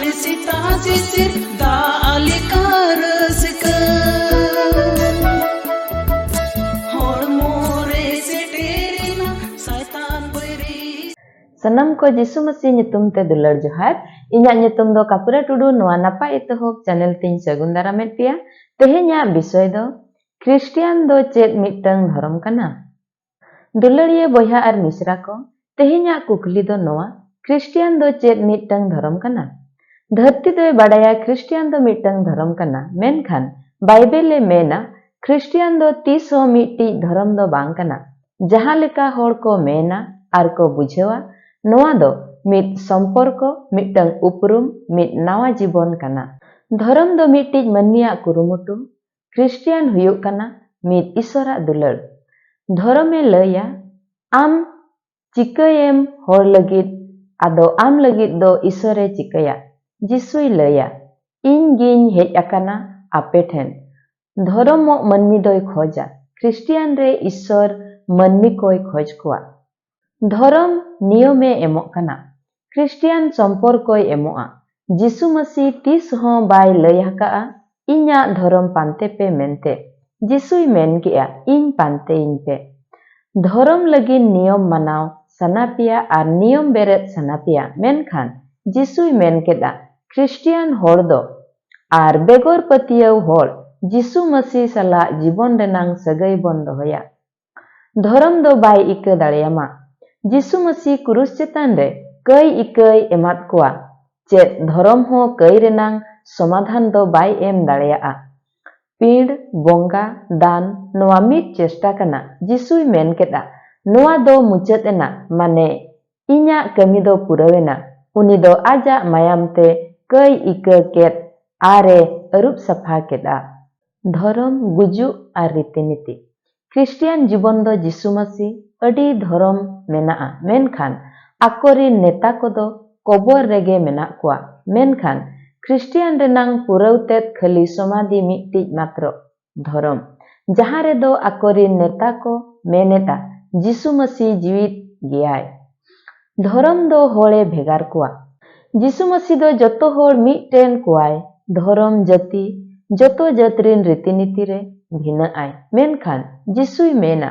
sita sisir da alika rasika hormore seterina saitan boiri Sanam ko Jisu Masih nyutum te dular johar. Inya nyutum do Kapura Tudu noa napa etohok channel tin Sagun Daramet pia. Tehenya bisoy do Christian do ched mitang dharam kana. Dulariya boyha ar misra ko tehenya kukli do noa Christian do ched mitang dharam kana. Dharti doy badaya Christian do mitang dharam kana. Menkhan Bible e mena Christian do 30 miti dharam do bang kana. Jahan leka hor ko mena ar ko bujhewa noa do mit somporko mitang uprum mit nawa jibon kana. Dharam do mitij mania kurumutu Christian huyuk kana mit isora dular. Dharam e laya am cikayem hor lagit ado am lagit do isore cikaya. Jisui laya इन गिन hedge अकाना आपे ठेन धर्म मनमी दोय खोजा Christian रे ईश्वर मनमी कोय खोज कोआ धर्म नियमे ammo कना क्रिस्टियन संपर्कोय एमोआ जिसु मसीह तीस हों बाय लय हका इन्या धर्म पांते पे मेनते जिसुई मेन किया इन पांते इन पे धर्म लगी नियम मनाव सनापिया और नियम बेरेत सनापिया मेनखान जिसुई मेन केदा क्रिस्टियन होड़ दो आर बेगोर पतियव होड़ जिसु मसीह सला जीवन रेनांग सगई बन दोहया धर्म दो बाय इके दाड़ेयामा जिसु मसीह क्रूस चेतान रे कई इकई एमात कोआ चेत धर्म हो कई रेनांग समाधान दो बाय एम दाड़ेया पीड़ बोंगा दान नोआ मिट चेष्टा कना जिसुई मेन केदा नोआ दो मुचत एना माने इन्या कमी दो पुरवेना उनी दो आजा मायाम ते कई इके केत आरे अरुप सफा केदा धर्म गुजु आर रीतिनीति क्रिस्टियन जीवन दो जिसु मसीह अडी धर्म मेना मेनखान आकोरी नेता को दो कबर रेगे मेना कुआ मेनखान क्रिस्टियन रेनांग पुरवतेत खली समाधि मिट्टी मात्र धर्म जहां रे दो आकोरी नेता को मेनेता जिसु मसीह जीवित गियाय धर्म दो होळे भेगार कुआ जिसु मसीह दो जतो होड़ मिट्टेन कुआय धर्म जाति जतो जातरिन रीतिनीति रे भिन्न आय मेनखान जिसुई मेना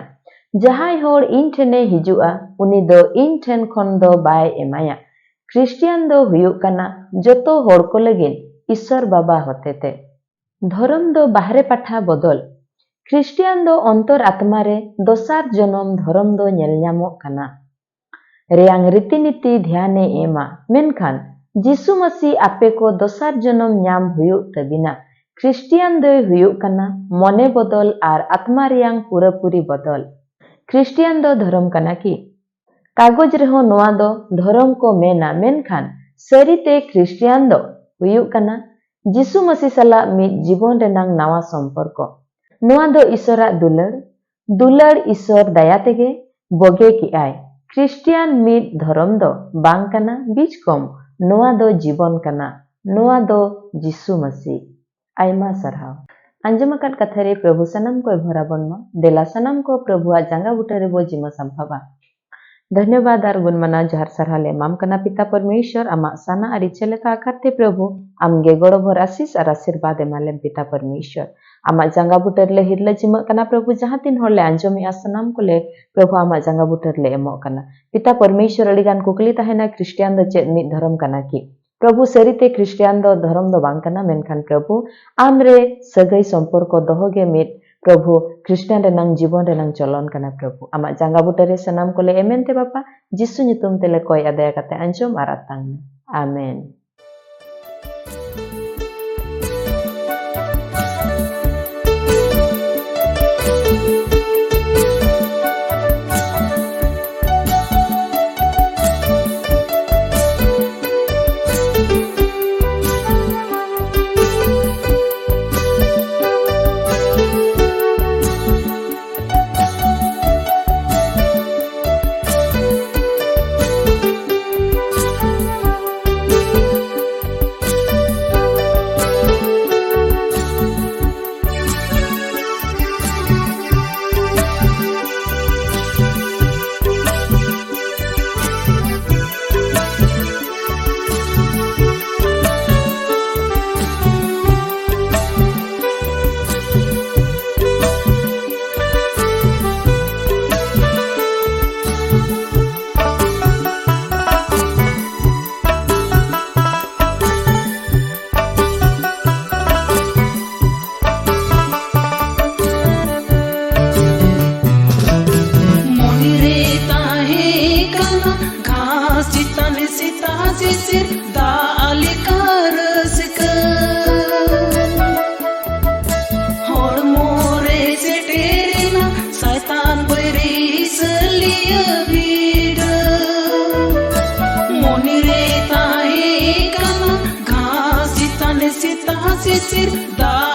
जहाय होड़ इन ठेने हिजुआ उनी दो इन ठेन खन दो बाय एमाया क्रिस्टियन दो हुयुक कना जतो होड़ को लगिन ईश्वर बाबा होतेते धर्म दो बाहरे पाठा बदल क्रिस्टियन दो अंतर आत्मा रे दोसार जन्म धर्म दो नेलनामोग कना रेयांग रीतिनीति ध्याने एमा मेनखान जिसु मसीह आपे को दोसार जन्म न्याम हुयुक तबिना क्रिस्टियन दो हुयुक कना मने बदल आर आत्मा रेयांग पूरापूरी बदल क्रिस्टियन दो धर्म कना की कागज रेहो नोआ दो धर्म को मेना मेनखान सरीते क्रिस्टियन दो हुयुक कना जिसु मसीह सला मिद जीवन रेनांग नावा संपर्क नोआ दो ईश्वरा दुलड़ ईश्वर दया तेगे बगे की आय क्रिस्टियन मिद धर्म दो बांग कना बीच कम नोआ दो जीवन कना नोआ दो जिसु मसीह आयमा सरहाव अंजम अकात कथा रे प्रभु सनम को भरा बनमा देला सनम को प्रभुआ जांगा बुटरे बो जिमा संभवा धन्यवाद आर गुण मना जहर सरहाले माम कना पिता परमेश्वर आमा साना आरि चेलेका आकारते प्रभु आमगे गड़ो भर आशीष और आशीर्वाद एमालेम पिता परमेश्वर आमा जांगा बुटर ले हिरले जिमा कना प्रभु जहां तीन होले अंजमी आसनाम को ले प्रभु आमा जांगा बुटर ले एमो कना पिता परमेश्वर अलिगान कुकली ताहेना क्रिस्टियन दो चेद मिद धर्म कना की प्रभु सरीते क्रिस्टियन दो धर्म दो बांग कना मेनखान प्रभु आमरे सगई संपर्क दोहोगे मिद प्रभु क्रिस्टियन रेनांग जीवन रेनांग चलन कना प्रभु आमा जांगा बुटरे सनाम को ले एमेनते बापा जिसु नितुम तेले कोय आदया कते अंजम आरातांग आमेन। sita sisir da